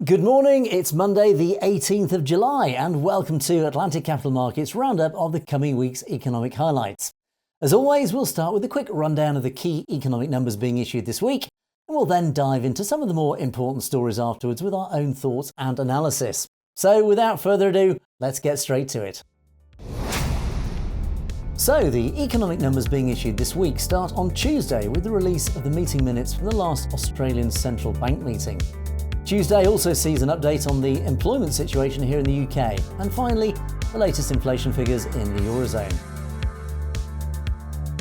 Good morning, it's Monday the 18th of July and welcome to Atlantic Capital Markets roundup of the coming week's economic highlights. As always, we'll start with a quick rundown of the key economic numbers being issued this week, and we'll then dive into some of the more important stories afterwards with our own thoughts and analysis. So without further ado, let's get straight to it. So the economic numbers being issued this week start on Tuesday with the release of the meeting minutes from the last Australian central bank meeting. Tuesday also sees an update on the employment situation here in the UK, and finally, the latest inflation figures in the Eurozone.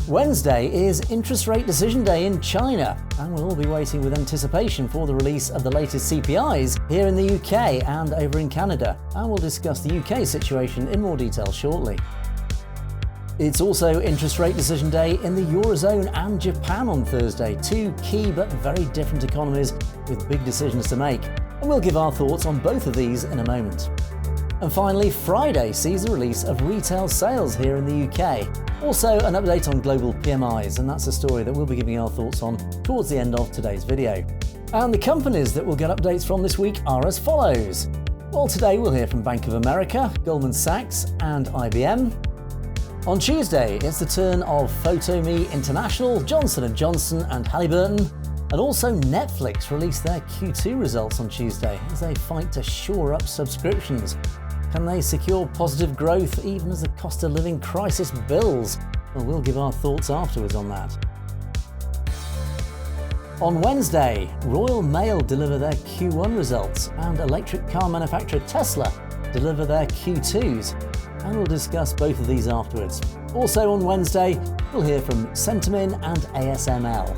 Wednesday is interest rate decision day in China, and we'll all be waiting with anticipation for the release of the latest CPIs here in the UK and over in Canada, and we'll discuss the UK situation in more detail shortly. It's also interest rate decision day in the Eurozone and Japan on Thursday, two key but very different economies with big decisions to make, and we'll give our thoughts on both of these in a moment. And finally, Friday sees the release of retail sales here in the UK. Also an update on global PMIs, and that's a story that we'll be giving our thoughts on towards the end of today's video. And the companies that we'll get updates from this week are as follows. Well, today we'll hear from Bank of America, Goldman Sachs and IBM. On Tuesday, it's the turn of PhotoMe International, Johnson & Johnson and Halliburton, and also Netflix released their Q2 results on Tuesday as they fight to shore up subscriptions. Can they secure positive growth even as the cost of living crisis builds? Well, we'll give our thoughts afterwards on that. On Wednesday, Royal Mail deliver their Q1 results and electric car manufacturer Tesla deliver their Q2s. And we'll discuss both of these afterwards. Also on Wednesday, we'll hear from Centamin and ASML.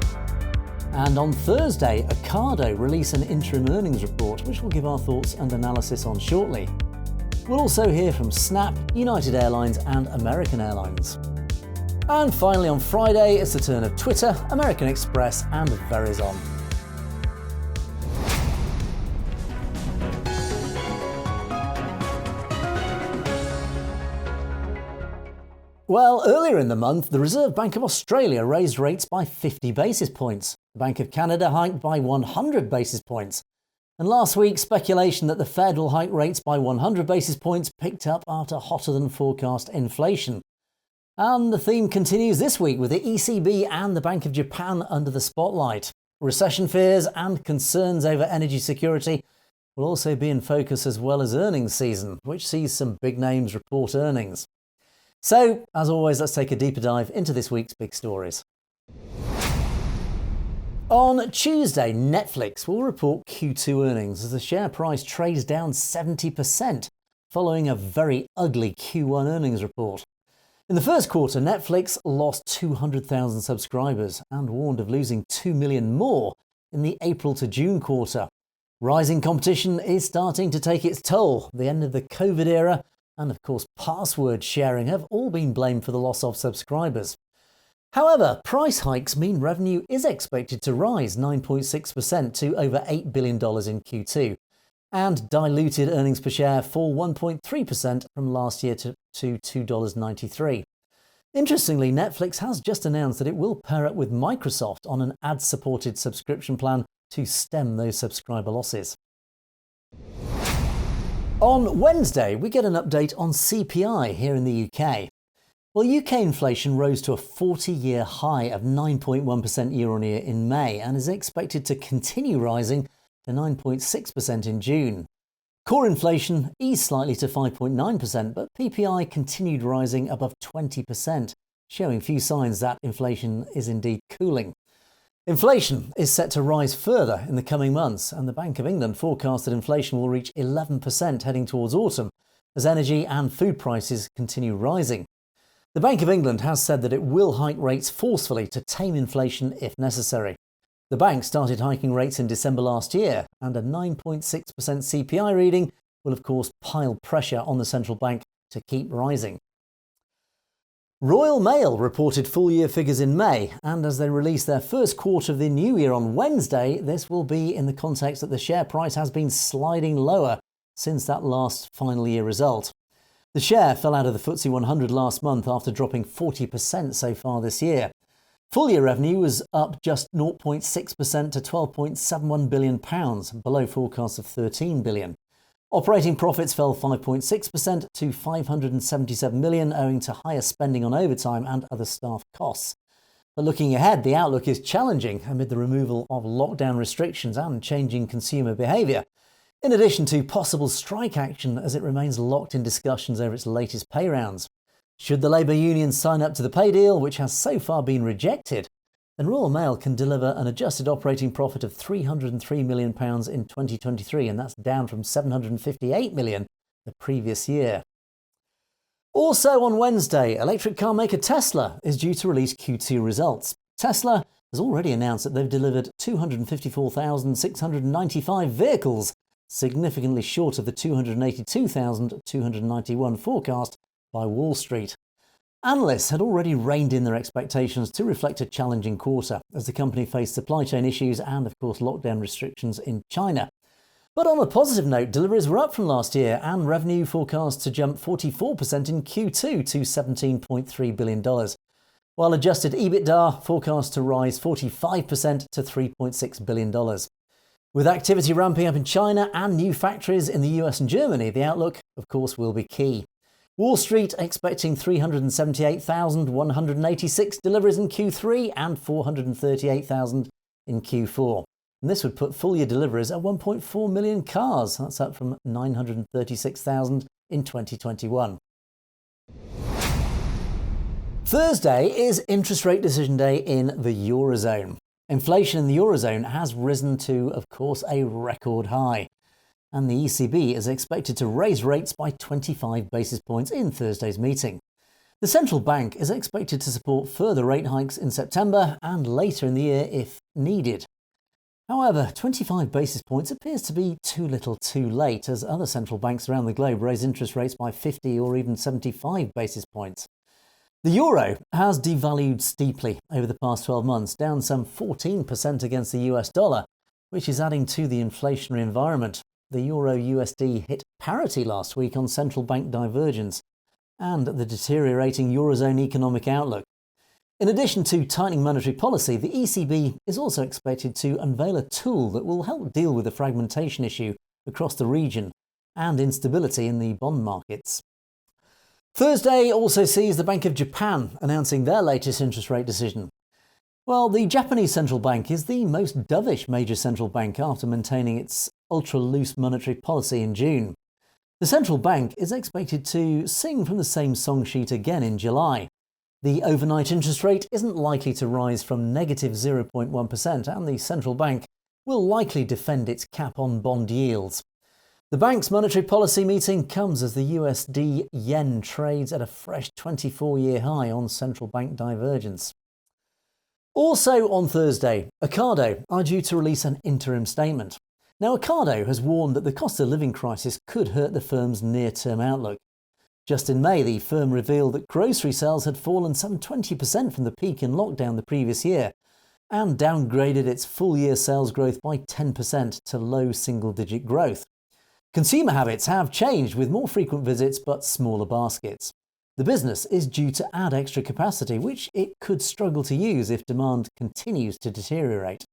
And on Thursday, OCADO release an interim earnings report, which we'll give our thoughts and analysis on shortly. We'll also hear from Snap, United Airlines and American Airlines. And finally on Friday, it's the turn of Twitter, American Express and Verizon. Well, earlier in the month, the Reserve Bank of Australia raised rates by 50 basis points. The Bank of Canada hiked by 100 basis points. And last week, speculation that the Fed will hike rates by 100 basis points picked up after hotter than forecast inflation. And the theme continues this week with the ECB and the Bank of Japan under the spotlight. Recession fears and concerns over energy security will also be in focus, as well as earnings season, which sees some big names report earnings. So, as always, let's take a deeper dive into this week's big stories. On Tuesday, Netflix will report Q2 earnings as the share price trades down 70% following a very ugly Q1 earnings report. In the first quarter, Netflix lost 200,000 subscribers and warned of losing 2 million more in the April to June quarter. Rising competition is starting to take its toll. The end of the COVID era and of course password sharing have all been blamed for the loss of subscribers. However, price hikes mean revenue is expected to rise 9.6% to over $8 billion in Q2, and diluted earnings per share fall 1.3% from last year to $2.93. Interestingly, Netflix has just announced that it will pair up with Microsoft on an ad-supported subscription plan to stem those subscriber losses. On Wednesday, we get an update on CPI here in the UK. Well, UK inflation rose to a 40-year high of 9.1% year-on-year in May and is expected to continue rising to 9.6% in June. Core inflation eased slightly to 5.9%, but PPI continued rising above 20%, showing few signs that inflation is indeed cooling. Inflation is set to rise further in the coming months, and the Bank of England forecasts that inflation will reach 11% heading towards autumn as energy and food prices continue rising. The Bank of England has said that it will hike rates forcefully to tame inflation if necessary. The bank started hiking rates in December last year, and a 9.6% CPI reading will of course pile pressure on the central bank to keep rising. Royal Mail reported full-year figures in May, and as they release their first quarter of the new year on Wednesday, this will be in the context that the share price has been sliding lower since that last final year result. The share fell out of the FTSE 100 last month after dropping 40% so far this year. Full-year revenue was up just 0.6% to £12.71 billion, below forecasts of £13 billion. Operating profits fell 5.6% to £577 million, owing to higher spending on overtime and other staff costs. But looking ahead, the outlook is challenging amid the removal of lockdown restrictions and changing consumer behaviour, in addition to possible strike action as it remains locked in discussions over its latest pay rounds. Should the Labour Union sign up to the pay deal, which has so far been rejected, then Royal Mail can deliver an adjusted operating profit of £303 million in 2023, and that's down from £758 million the previous year. Also on Wednesday, electric car maker Tesla is due to release Q2 results. Tesla has already announced that they've delivered 254,695 vehicles, significantly short of the 282,291 forecast by Wall Street. Analysts had already reined in their expectations to reflect a challenging quarter as the company faced supply chain issues and, of course, lockdown restrictions in China. But on a positive note, deliveries were up from last year and revenue forecast to jump 44% in Q2 to $17.3 billion, while adjusted EBITDA forecast to rise 45% to $3.6 billion. With activity ramping up in China and new factories in the US and Germany, the outlook, of course, will be key. Wall Street expecting 378,186 deliveries in Q3 and 438,000 in Q4. And this would put full-year deliveries at 1.4 million cars. That's up from 936,000 in 2021. Thursday is interest rate decision day in the Eurozone. Inflation in the Eurozone has risen to, of course, a record high. And the ECB is expected to raise rates by 25 basis points in Thursday's meeting. The central bank is expected to support further rate hikes in September and later in the year if needed. However, 25 basis points appears to be too little too late as other central banks around the globe raise interest rates by 50 or even 75 basis points. The euro has devalued steeply over the past 12 months, down some 14% against the US dollar, which is adding to the inflationary environment. The Euro-USD hit parity last week on central bank divergence and the deteriorating Eurozone economic outlook. In addition to tightening monetary policy, the ECB is also expected to unveil a tool that will help deal with the fragmentation issue across the region and instability in the bond markets. Thursday also sees the Bank of Japan announcing their latest interest rate decision. Well, the Japanese central bank is the most dovish major central bank after maintaining its ultra-loose monetary policy in June. The central bank is expected to sing from the same song sheet again in July. The overnight interest rate isn't likely to rise from negative 0.1%, and the central bank will likely defend its cap on bond yields. The bank's monetary policy meeting comes as the USD yen trades at a fresh 24-year high on central bank divergence. Also on Thursday, OCADO are due to release an interim statement. Now, OCADO has warned that the cost of living crisis could hurt the firm's near-term outlook. Just in May, the firm revealed that grocery sales had fallen some 20% from the peak in lockdown the previous year and downgraded its full-year sales growth by 10% to low single-digit growth. Consumer habits have changed with more frequent visits but smaller baskets. The business is due to add extra capacity, which it could struggle to use if demand continues to deteriorate.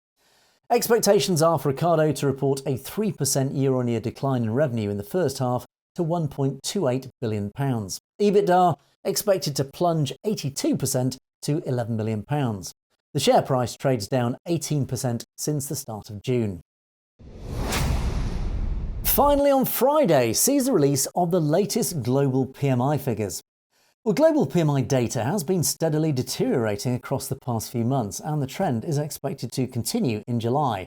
Expectations are for OCADO to report a 3% year-on-year decline in revenue in the first half to £1.28 billion. EBITDA expected to plunge 82% to £11 million. The share price trades down 18% since the start of June. Finally, on Friday sees the release of the latest global PMI figures. Well, global PMI data has been steadily deteriorating across the past few months, and the trend is expected to continue in July.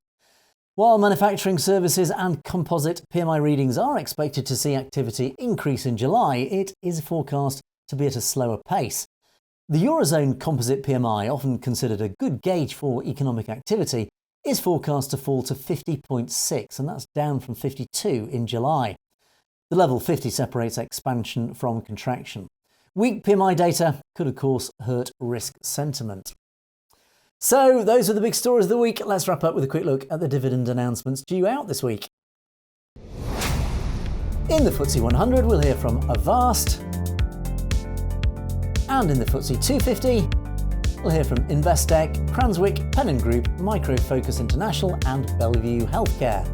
While manufacturing services and composite PMI readings are expected to see activity increase in July, it is forecast to be at a slower pace. The Eurozone composite PMI, often considered a good gauge for economic activity, is forecast to fall to 50.6, and that's down from 52 in July. The level 50 separates expansion from contraction. Weak PMI data could, of course, hurt risk sentiment. So those are the big stories of the week. Let's wrap up with a quick look at the dividend announcements due out this week. In the FTSE 100, we'll hear from Avast. And in the FTSE 250, we'll hear from Investec, Cranswick, Pennon Group, Micro Focus International and Bellevue Healthcare.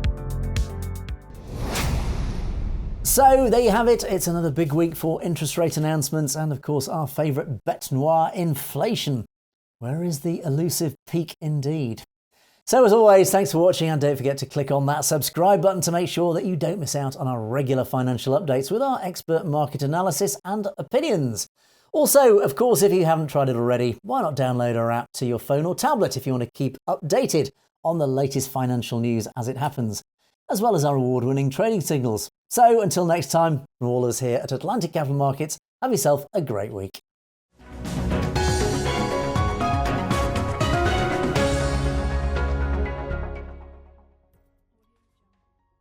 So there you have it. It's another big week for interest rate announcements and of course our favourite bête noire, inflation. Where is the elusive peak indeed? So as always, thanks for watching and don't forget to click on that subscribe button to make sure that you don't miss out on our regular financial updates with our expert market analysis and opinions. Also, of course, if you haven't tried it already, why not download our app to your phone or tablet if you want to keep updated on the latest financial news as it happens, as well as our award-winning trading signals. So until next time, from all of us here at Atlantic Capital Markets, have yourself a great week.